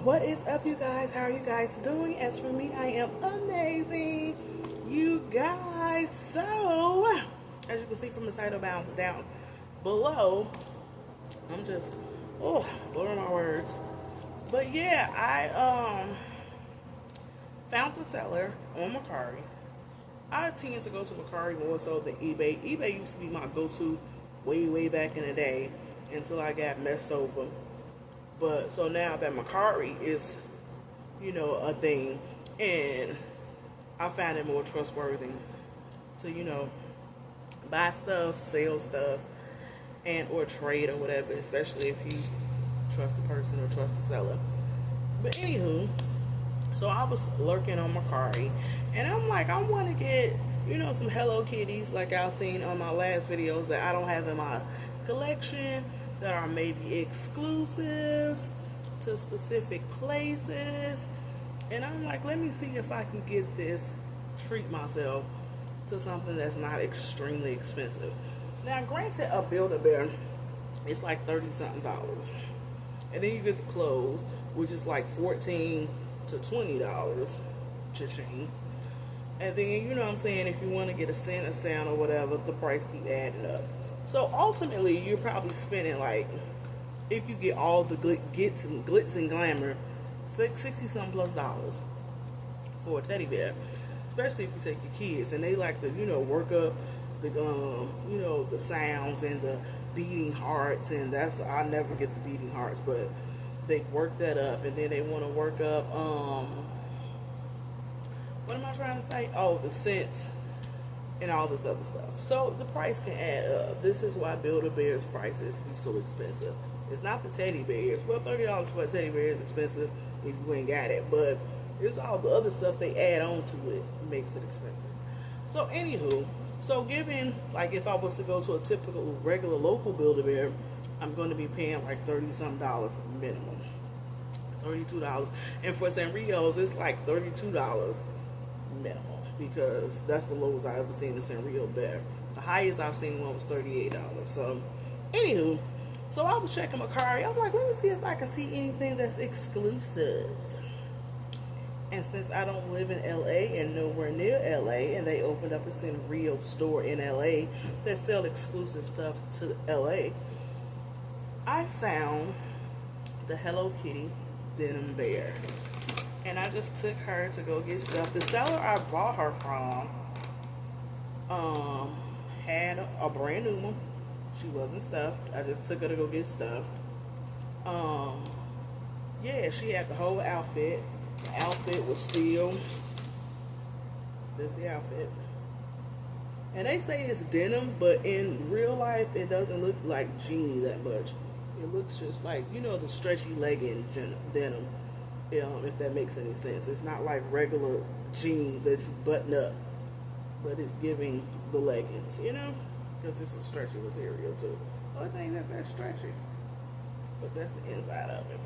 What is up, you guys? How are you guys doing? As for me, I am amazing, you guys. So, as you can see from the title down below, I'm just blurring my words. But yeah, I found the seller on Mercari. I tend to go to Mercari more so than eBay. eBay used to be my go-to way back in the day until I got messed over. But so now that Mercari is, a thing, and I find it more trustworthy to, buy stuff, sell stuff, and or trade or whatever, especially if you trust the person or trust the seller. But anywho, so I was lurking on Mercari, and I'm like, I want to get, some Hello Kitties like I've seen on my last videos that I don't have in my collection, that are maybe exclusives to specific places. And I'm like, let me see if I can get this, treat myself to something that's not extremely expensive. Now, granted, a Build-A-Bear is like $30-something. And then you get the clothes, which is like $14 to $20, cha-ching. And then, you know what I'm saying, if you want to get a cent, a sound, or whatever, the price keep adding up. So ultimately, you're probably spending, like, if you get all the glitz and glamour, $60-something plus for a teddy bear. Especially if you take your kids and they like to, work up the, the sounds and the beating hearts, and that's, I never get the beating hearts, but they work that up, and then they want to work up, what am I trying to say? Oh, the scents and all this other stuff. So the price can add up. This is why Build-A-Bear's prices be so expensive. It's not the teddy bears. Well, $30 for a teddy bear is expensive if you ain't got it, but it's all the other stuff they add on to it makes it expensive. So anywho, so given, like, if I was to go to a typical regular local Build-A-Bear, I'm going to be paying like $30-something minimum, $32, and for Sanrio's it's like $32 minimum, because that's the lowest I ever seen a Sanrio bear. The highest I've seen one was $38. So anywho, so I was checking Mercari. I'm like, let me see if I can see anything that's exclusive. And since I don't live in LA and nowhere near LA, and they opened up a Sanrio store in LA that sell exclusive stuff to LA, I found the Hello Kitty Denim Bear. And I just took her to go get stuff. The seller I bought her from had a brand new one. She wasn't stuffed. I just took her to go get stuffed. Yeah, she had the whole outfit. The outfit was still, this is the outfit. And they say it's denim, but in real life it doesn't look like jeany that much. It looks just like, the stretchy legging denim. If that makes any sense. It's not like regular jeans that you button up, but it's giving the leggings, because it's a stretchy material too. I think that's stretchy, but that's the inside of it.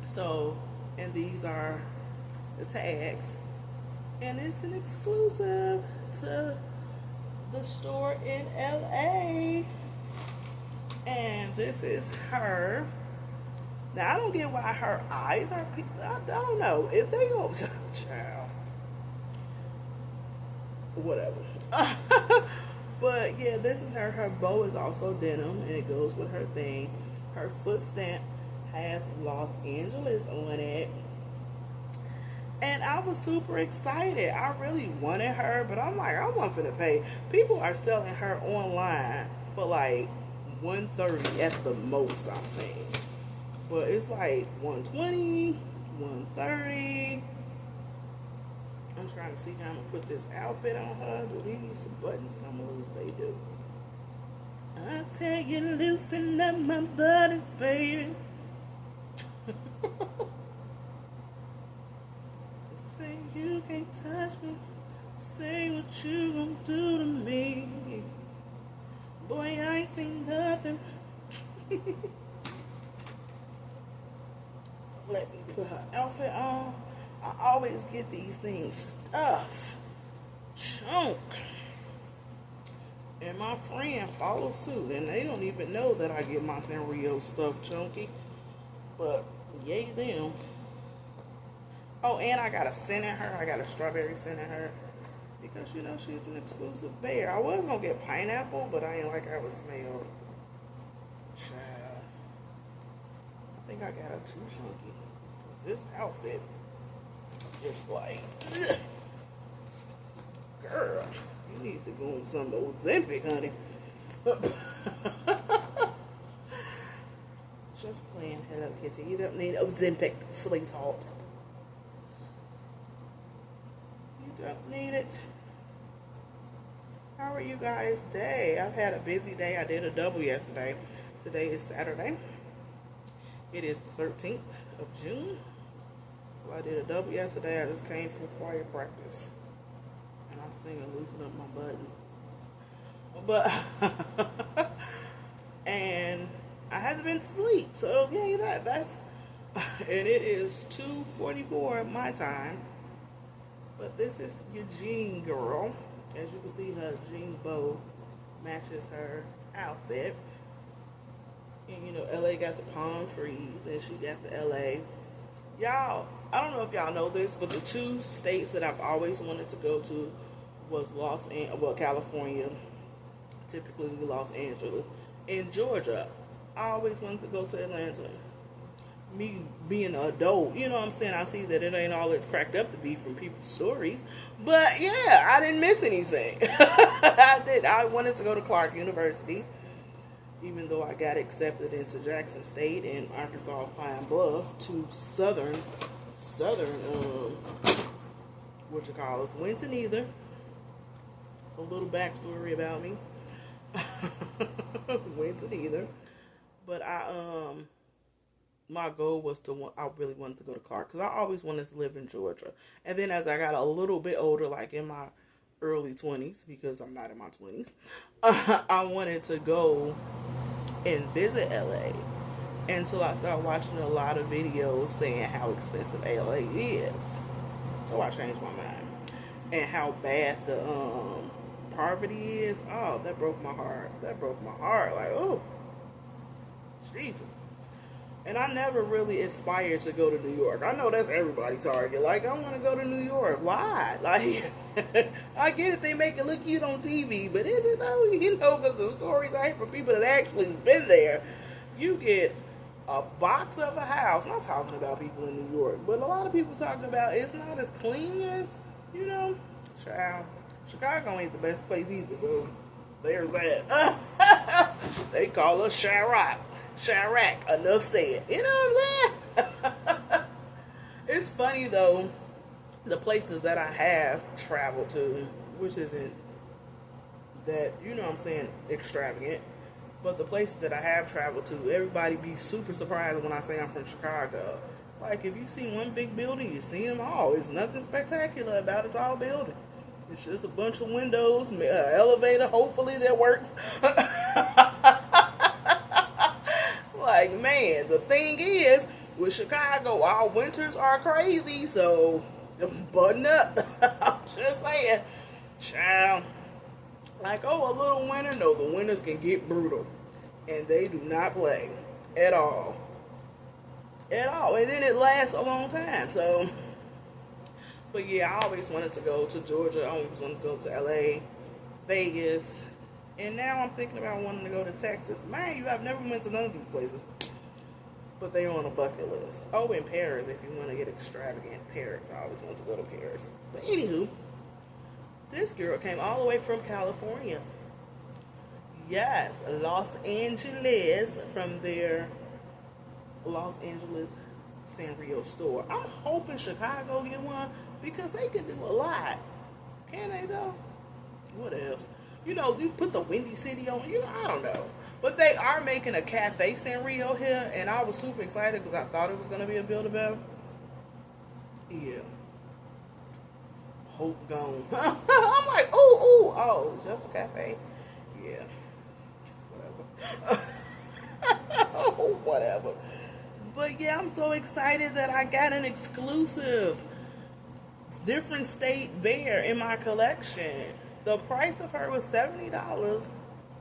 So, and these are the tags, and it's an exclusive to the store in LA, and this is her. Now, I don't get why her eyes are picked. I don't know. If they go, child, whatever. But, yeah, this is her. Her bow is also denim, and it goes with her thing. Her foot stamp has Los Angeles on it. And I was super excited. I really wanted her, but I'm like, I want to pay. People are selling her online for, like, $130 at the most, I've seen. But it's like $120, $130. I'm trying to see how I'm going to put this outfit on her. Do these buttons come loose? They do. I tell you, loosen up my buttons, baby. Say you can't touch me. Say what you gonna do to me. Boy, I ain't seen nothing. Let me put her outfit on. I always get these things stuffed. Chunk. And my friend follows suit, and they don't even know that I get my Sanrio stuff chunky. But yay them. Oh, and I got a scent in her. I got a strawberry scent in her. Because, you know, she's an exclusive bear. I was going to get pineapple, but I ain't like I would smell. Child. I think I got her too chunky. Because this outfit is like, ugh. Girl, you need to go on some Ozempic, honey. Just playing. Hello, Kitty. You don't need Ozempic, sweetheart. You don't need it. How are you guys' day? I've had a busy day. I did a double yesterday. Today is Saturday. It is the 13th of June. So I did a double yesterday. I just came from choir practice. And I'm singing Loosen Up My Buttons. But, and I haven't been to sleep. So, yeah, that's, and it is 2:44 my time. But this is Eugene girl. As you can see, her jean bow matches her outfit. And, you know, LA got the palm trees, and she got the LA. Y'all, I don't know if y'all know this, but the two states that I've always wanted to go to was California, typically Los Angeles, and Georgia. I always wanted to go to Atlanta. Me being an adult, you know what I'm saying? I see that it ain't all it's cracked up to be from people's stories. But yeah, I didn't miss anything. I wanted to go to Clark University, even though I got accepted into Jackson State and Arkansas Pine Bluff, to Southern, went to neither. A little backstory about me. Went to neither. But my goal was I really wanted to go to Clark because I always wanted to live in Georgia. And then as I got a little bit older, like in my early 20s, because I'm not in my 20s, I wanted to go and visit LA until I started watching a lot of videos saying how expensive LA is. So I changed my mind. And how bad the poverty is. Oh, that broke my heart. Like, oh, Jesus. And I never really aspired to go to New York. I know that's everybody's target. Like, I want to go to New York. Why? Like, I get it. They make it look cute on TV. But is it though? You know, because the stories I hear from people that actually been there, you get a box of a house. Not talking about people in New York, but a lot of people talking about it's not as clean as, you know, child. Chicago ain't the best place either. So, there's that. They call us Chirac, enough said. You know what I'm saying? It's funny though, the places that I have traveled to, which isn't that, you know what I'm saying, extravagant, but the places that I have traveled to, everybody be super surprised when I say I'm from Chicago. Like, if you see one big building, you see them all. There's nothing spectacular about a tall building. It's just a bunch of windows, elevator, hopefully that works. Like, man, the thing is, with Chicago, our winters are crazy, so button up. I'm just saying, child. Like, oh, a little winter? No, the winters can get brutal. And they do not play at all. At all. And then it lasts a long time, so. But yeah, I always wanted to go to Georgia. I always wanted to go to LA, Vegas. And now I'm thinking about wanting to go to Texas. Man, I've never went to none of these places. But they're on a bucket list. Oh, and Paris, if you want to get extravagant. Paris. I always wanted to go to Paris. But anywho, this girl came all the way from California. Yes, Los Angeles, from their Los Angeles Sanrio store. I'm hoping Chicago get one because they can do a lot. Can they though? What else? You know, you put the Windy City on, you know, I don't know. But they are making a Cafe Sanrio here, and I was super excited because I thought it was going to be a Build-A-Bear. Yeah. Hope gone. I'm like, oh, just a cafe? Yeah. Whatever. Oh, whatever. But yeah, I'm so excited that I got an exclusive different state bear in my collection. The price of her was $70.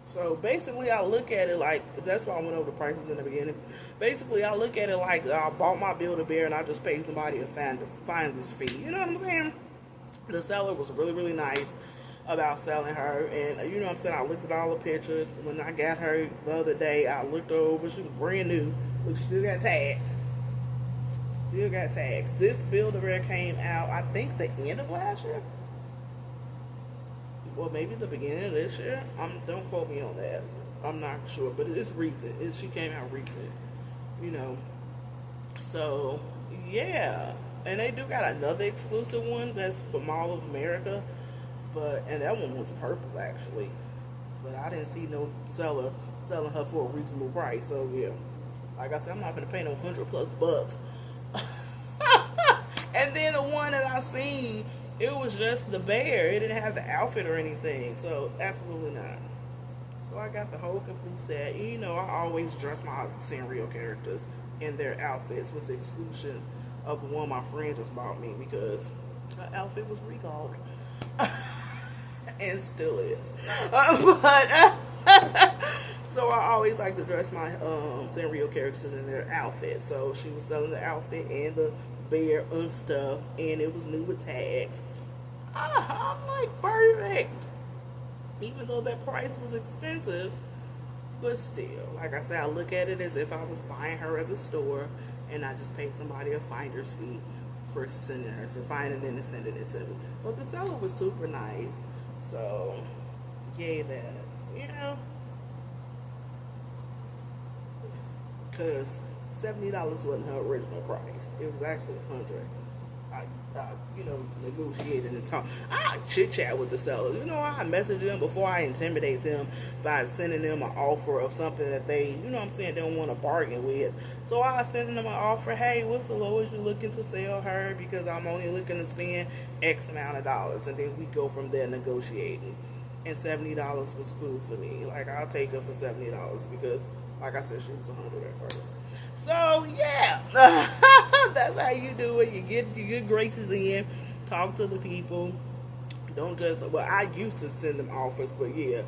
So basically, I look at it like, that's why I went over the prices in the beginning. Basically, I look at it like I bought my Build-A-Bear and I just paid somebody a finder's fee. You know what I'm saying? The seller was really, really nice about selling her, and you know what I'm saying, I looked at all the pictures. When I got her the other day, I looked her over. She was brand new. Look, she still got tags. Still got tags. This Build-A-Bear came out, I think, the end of last year. Well, maybe the beginning of this year. Don't quote me on that. I'm not sure, but it's recent. She came out recent, you know. So yeah, and they do got another exclusive one that's for Mall of America, and that one was purple actually, but I didn't see no seller selling her for a reasonable price. So yeah, like I said, I'm not gonna pay no $100+ And then the one that I seen, it was just the bear. It didn't have the outfit or anything. So absolutely not. So I got the whole complete set. You know, I always dress my Sanrio characters in their outfits, with the exclusion of the one my friend just bought me, because her outfit was recalled. And still is. So I always like to dress my Sanrio characters in their outfit. So she was selling the outfit and the bear unstuffed, and it was new with tags. I'm like, perfect. Even though that price was expensive, but still, like I said, I look at it as if I was buying her at the store, and I just paid somebody a finder's fee for sending her, to find it and sending it to me. But the seller was super nice, so yay that, you know, because $70 wasn't her original price. It was actually $100. You know, negotiated and talk. I chit chat with the sellers. You know, I message them before I intimidate them by sending them an offer of something that they, you know what I'm saying, don't want to bargain with. So I send them an offer. Hey, what's the lowest you're looking to sell her? Because I'm only looking to spend X amount of dollars, and then we go from there negotiating. And $70 was cool for me. Like, I'll take her for $70 because, like I said, she was $100 at first. So yeah, that's how you do it. You get your graces in, talk to the people. Don't just, well, I used to send them offers, but yeah,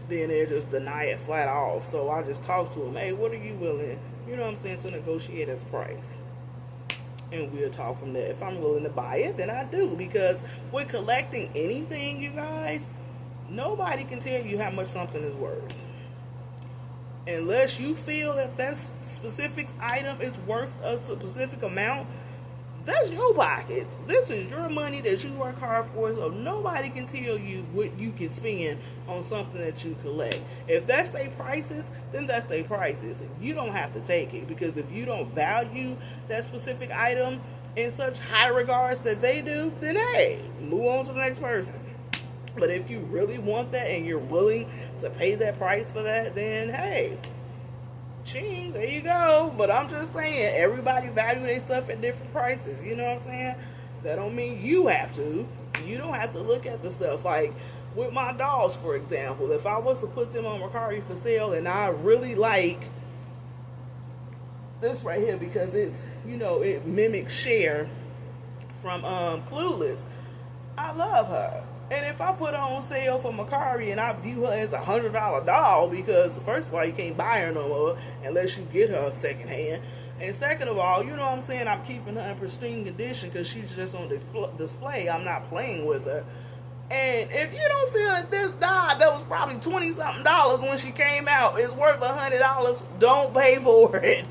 then they just deny it flat off. So I just talk to them. Hey, what are you willing, you know what I'm saying, to negotiate as price? And we'll talk from there. If I'm willing to buy it, then I do. Because with collecting anything, you guys, nobody can tell you how much something is worth. Unless you feel that specific item is worth a specific amount, that's your pocket. This is your money that you work hard for, so nobody can tell you what you can spend on something that you collect. If that's their prices, then that's their prices. You don't have to take it, because if you don't value that specific item in such high regards that they do, then hey, move on to the next person. But if you really want that and you're willing to pay that price for that, then hey, ching, there you go. But I'm just saying, everybody value their stuff at different prices. You know what I'm saying? That don't mean you have to. You don't have to look at the stuff. Like with my dolls, for example, if I was to put them on Mercari for sale, and I really like this right here because it's, you know, it mimics Cher from Clueless. I love her. And if I put her on sale for Mercari and I view her as $100 doll, because first of all, you can't buy her no more unless you get her secondhand. And second of all, you know what I'm saying, I'm keeping her in pristine condition because she's just on display. I'm not playing with her. And if you don't feel that this doll that was probably $20-something when she came out is worth $100, don't pay for it.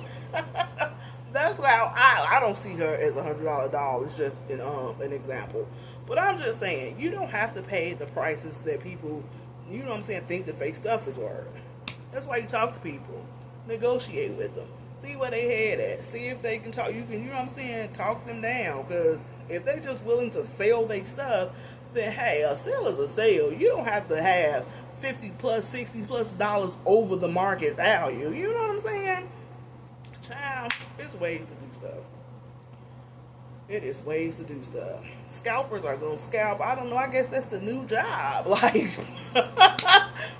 That's why I don't see her as $100 doll. It's just an example. But I'm just saying, you don't have to pay the prices that people, you know what I'm saying, think that fake stuff is worth. That's why you talk to people. Negotiate with them. See where they head at. See if they can talk. You can, you know what I'm saying, talk them down. Because if they just willing to sell their stuff, then hey, a sale is a sale. You don't have to have $50+, $60+ over the market value. You know what I'm saying? Child, there's ways to do stuff. It is ways to do stuff. Scalpers are going to scalp. I don't know. I guess that's the new job. Like,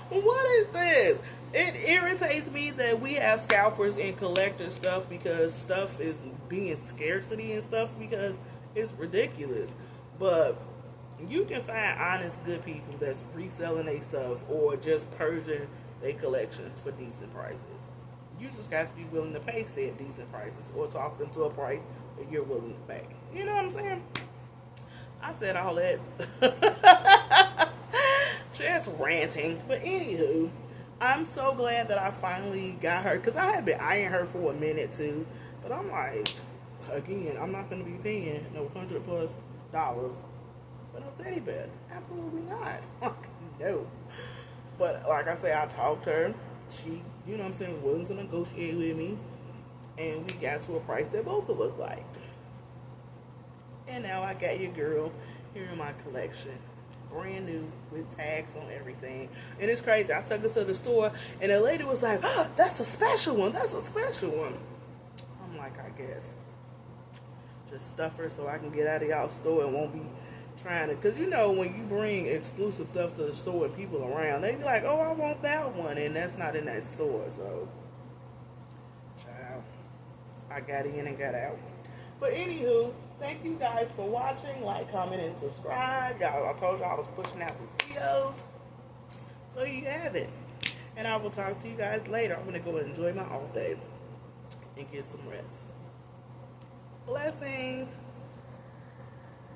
what is this? It irritates me that we have scalpers and collector stuff, because stuff is being scarcity and stuff, because it's ridiculous. But you can find honest, good people that's reselling their stuff or just purging their collections for decent prices. You just got to be willing to pay said decent prices, or talk them to a price that you're willing to pay. You know what I'm saying? I said all that. Just ranting. But anywho, I'm so glad that I finally got her, because I had been eyeing her for a minute too. But I'm like, again, I'm not going to be paying no $100+ for no teddy bear. Absolutely not. No. But like I say, I talked to her. She, you know what I'm saying, was willing to negotiate with me. And we got to a price that both of us liked. And now I got your girl here in my collection. Brand new, with tags on everything. And it's crazy. I took her to the store, and the lady was like, oh, that's a special one. That's a special one. I'm like, I guess. Just stuff her so I can get out of y'all store and won't be trying to. Because, you know, when you bring exclusive stuff to the store and people around, they be like, oh, I want that one. And that's not in that store. So, child, I got in and got out. But anywho, thank you guys for watching. Like, comment, and subscribe. Y'all, I told y'all I was pushing out these videos. So you have it. And I will talk to you guys later. I'm going to go and enjoy my off day and get some rest. Blessings.